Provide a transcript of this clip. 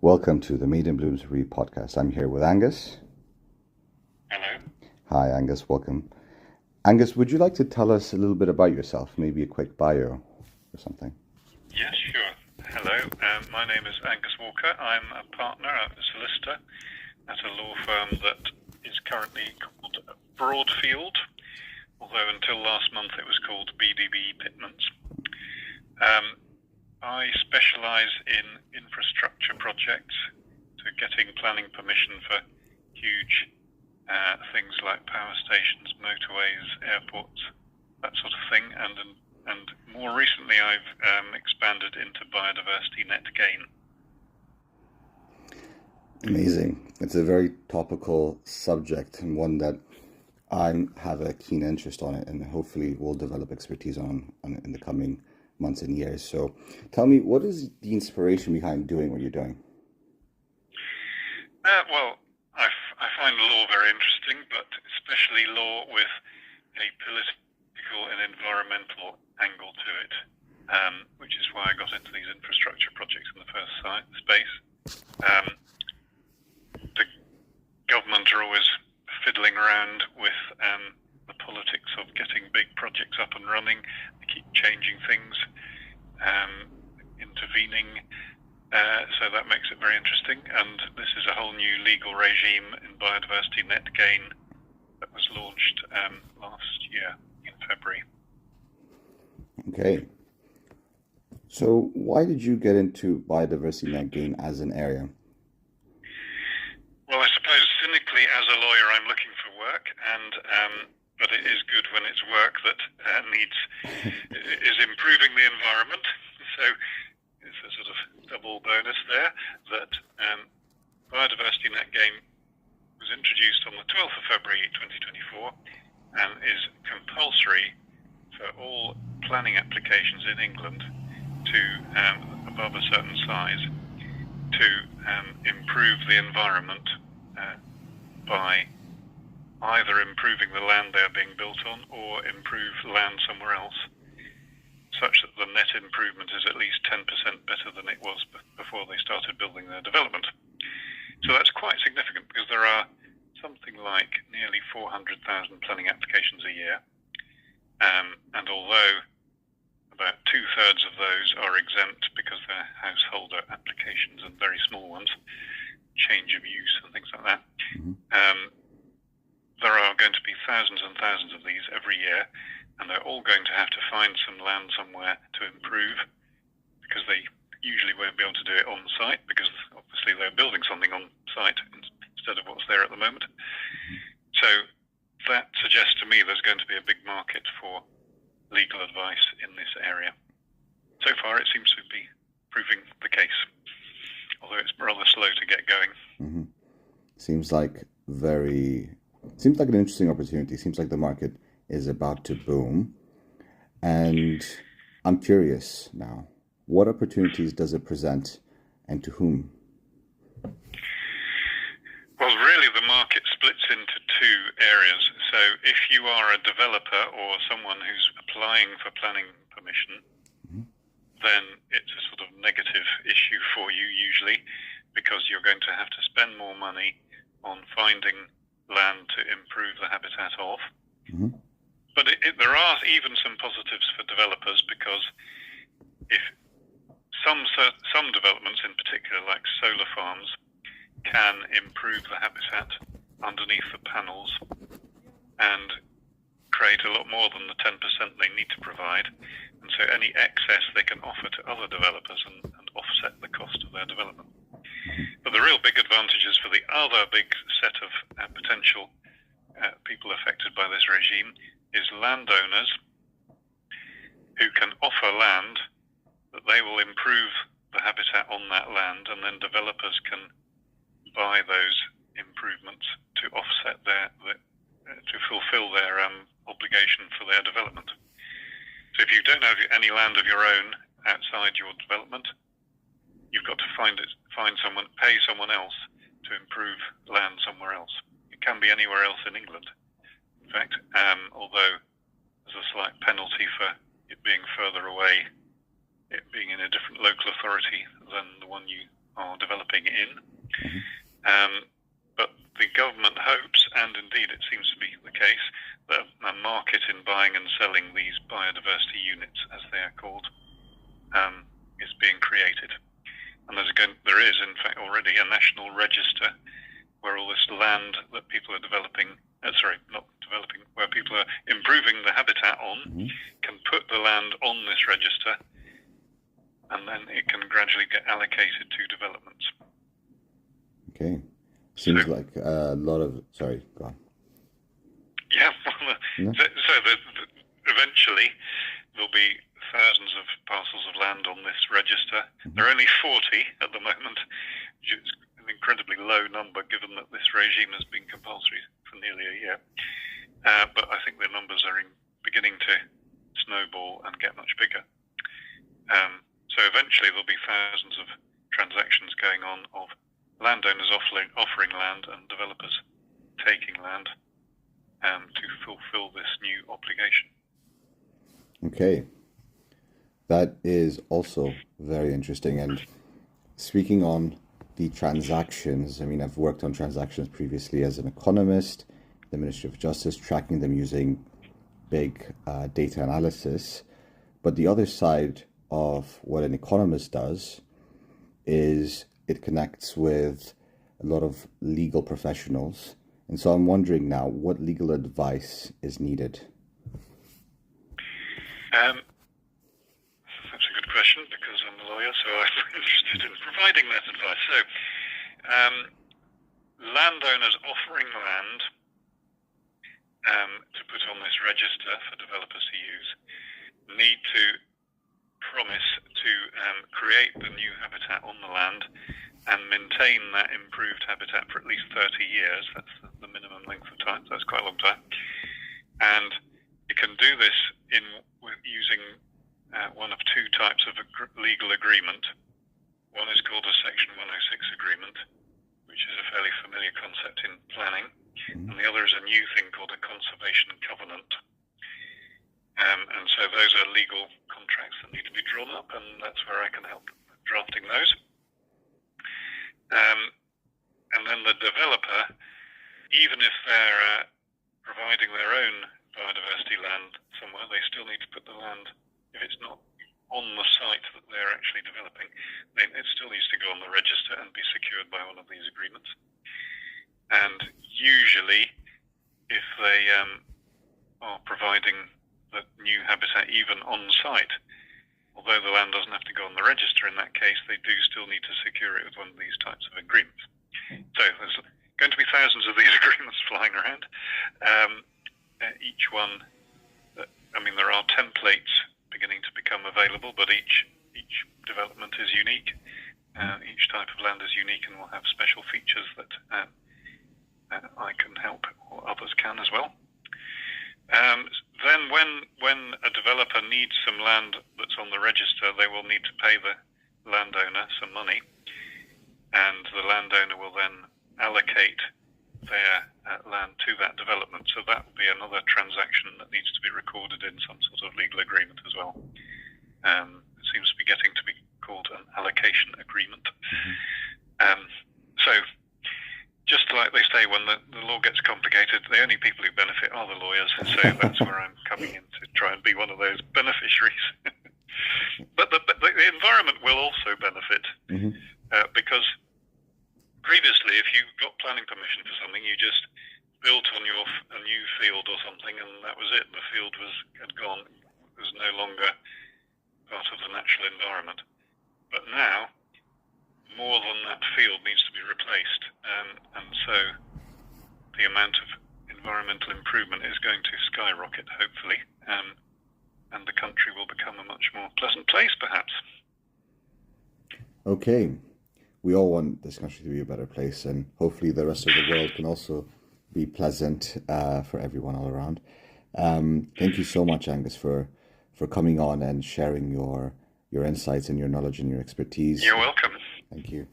Welcome to the Meat and Blooms Read podcast. I'm here with Angus. Hello. Hi, Angus. Welcome. Angus, would you like to tell us a little bit about yourself? Maybe a quick bio or something? Yes, sure. Hello. My name is Angus Walker. I'm a partner, a solicitor at a law firm that is currently called Broadfield, although until last month it was called BDB Pitmans. I specialise in infrastructure projects, so getting planning permission for huge things like power stations, motorways, airports, that sort of thing. And more recently, I've expanded into biodiversity net gain. Amazing. It's a very topical subject and one that I have a keen interest on it, and hopefully will develop expertise on in the coming months and years. So tell me, what is the inspiration behind doing what you're doing? Well, I find law very interesting, but especially law with a political and environmental angle to it, which is why I got into these infrastructure projects in the first space. The government are always fiddling around with the politics of getting big projects up and running. They keep changing things, intervening. So that makes it very interesting. And this is a whole new legal regime in biodiversity net gain that was launched last year in February. Okay. So why did you get into biodiversity net gain as an area? Well, I suppose cynically, as a lawyer, I'm looking for work, but it is good when it's work that is improving the environment. So it's a sort of double bonus there that biodiversity net gain was introduced on the 12th of February 2024 and is compulsory for all planning applications in England to above a certain size to improve the environment by either improving the land they're being built on or improve land somewhere else, such that the net improvement is at least 10% better than it was before they started building their development. So that's quite significant because there are something like nearly 400,000 planning applications a year, and although about 2/3 of those are exempt because they're householder applications and very small ones, change of use and things like that, there are going to be thousands and thousands of these every year, and they're all going to have to find some land somewhere to improve, because they usually won't be able to do it on site, because obviously they're building something on site instead of what's there at the moment. So that suggests to me there's going to be a big market for legal advice in this area. So far it seems to be proving the case, although it's rather slow to get going. Mm-hmm. Seems like an interesting opportunity. Seems like the market is about to boom. And I'm curious now, what opportunities does it present and to whom? Well, really the market splits into two areas. So if you are a developer or someone who's applying for planning permission, then it's a sort of negative issue for you usually, because you're going to have to spend more money on finding land to improve the habitat of. But there are even some positives for developers, because if some developments in particular, like solar farms, can improve the habitat underneath the panels and create a lot more than the 10% they need to provide. And so any excess they can offer to other developers and offset the cost of their development. But the real big advantages for the other big set of potential people affected by this regime is landowners who can offer land that they will improve the habitat on that land, and then developers can buy those improvements to offset to fulfill their obligation for their development. So if you don't have any land of your own outside your development, you've got to pay someone else to improve land somewhere else. It can be anywhere else in England, in fact, although there's a slight penalty for it being further away than the one you are developing in. But the government hopes, and indeed it seems to be the case, that a market in buying and selling these biodiversity units, as they are called, is being created. And there is, in fact, already a national register where all this land that people are developing, where people are improving the habitat on, can put the land on this register, and then it can gradually get allocated to developments. Okay. Seems like a lot of... Sorry, go on. Yeah, well, eventually there'll be thousands of parcels of land on this register. There are only 40 at the moment, which is an incredibly low number given that this regime has been compulsory for nearly a year. But I think the numbers are beginning to snowball and get much bigger. So eventually there'll be thousands of transactions going on of landowners offering land and developers taking land to fulfill this new obligation. Okay. That is also very interesting. And speaking on the transactions, I mean, I've worked on transactions previously as an economist, the Ministry of Justice, tracking them using big data analysis. But the other side of what an economist does is it connects with a lot of legal professionals. And so I'm wondering now, what legal advice is needed? That's a good question, because I'm a lawyer, so I'm interested in providing that advice. So, landowners offering land to put on this register for developers to use need to promise to create the new habitat on the land and maintain that improved habitat for at least 30 years. That's the minimum length of time, so that's quite a long time. And you can do this using one of two types of legal agreement. One is called a Section 106 agreement, which is a fairly familiar concept in planning, and the other is a new thing called a conservation covenant. And so those are legal contracts that need to be drawn up, and that's where I can help drafting those. And then the developer, even if they're providing their own biodiversity land somewhere, they still need to put the land, if it's not on the site that they're actually developing, then it still needs to go on the register and be secured by one of these agreements. And usually, if they are providing the new habitat even on site, although the land doesn't have to go on the register in that case, they do still need to secure it with one of these types of agreements. So there's going to be thousands of these agreements flying around. Each one, there are templates beginning to become available, but each development is unique. Each type of land is unique and will have special features that I can help, or others can as well. Then when a developer needs some land that's on the register, they will need to pay the landowner some money, and the landowner will then allocate their land to that development. So that will be another transaction that needs to be recorded in some sort of legal agreement as well. It seems to be getting to be called an allocation agreement. So just like they say, when the law gets complicated, the only people who benefit are the lawyers. So that's where I'm coming in to try and be one of those beneficiaries. But the environment will also benefit because previously, if you got planning permission for something, you just built on a new field or something, and that was it. The field had gone. It was no longer part of the natural environment. But now, more than that field needs to be replaced, and so the amount of environmental improvement is going to skyrocket, hopefully, and the country will become a much more pleasant place, perhaps. Okay. We all want this country to be a better place, and hopefully the rest of the world can also be pleasant for everyone all around. Thank you so much, Angus, for coming on and sharing your insights and your knowledge and your expertise. You're welcome. Thank you.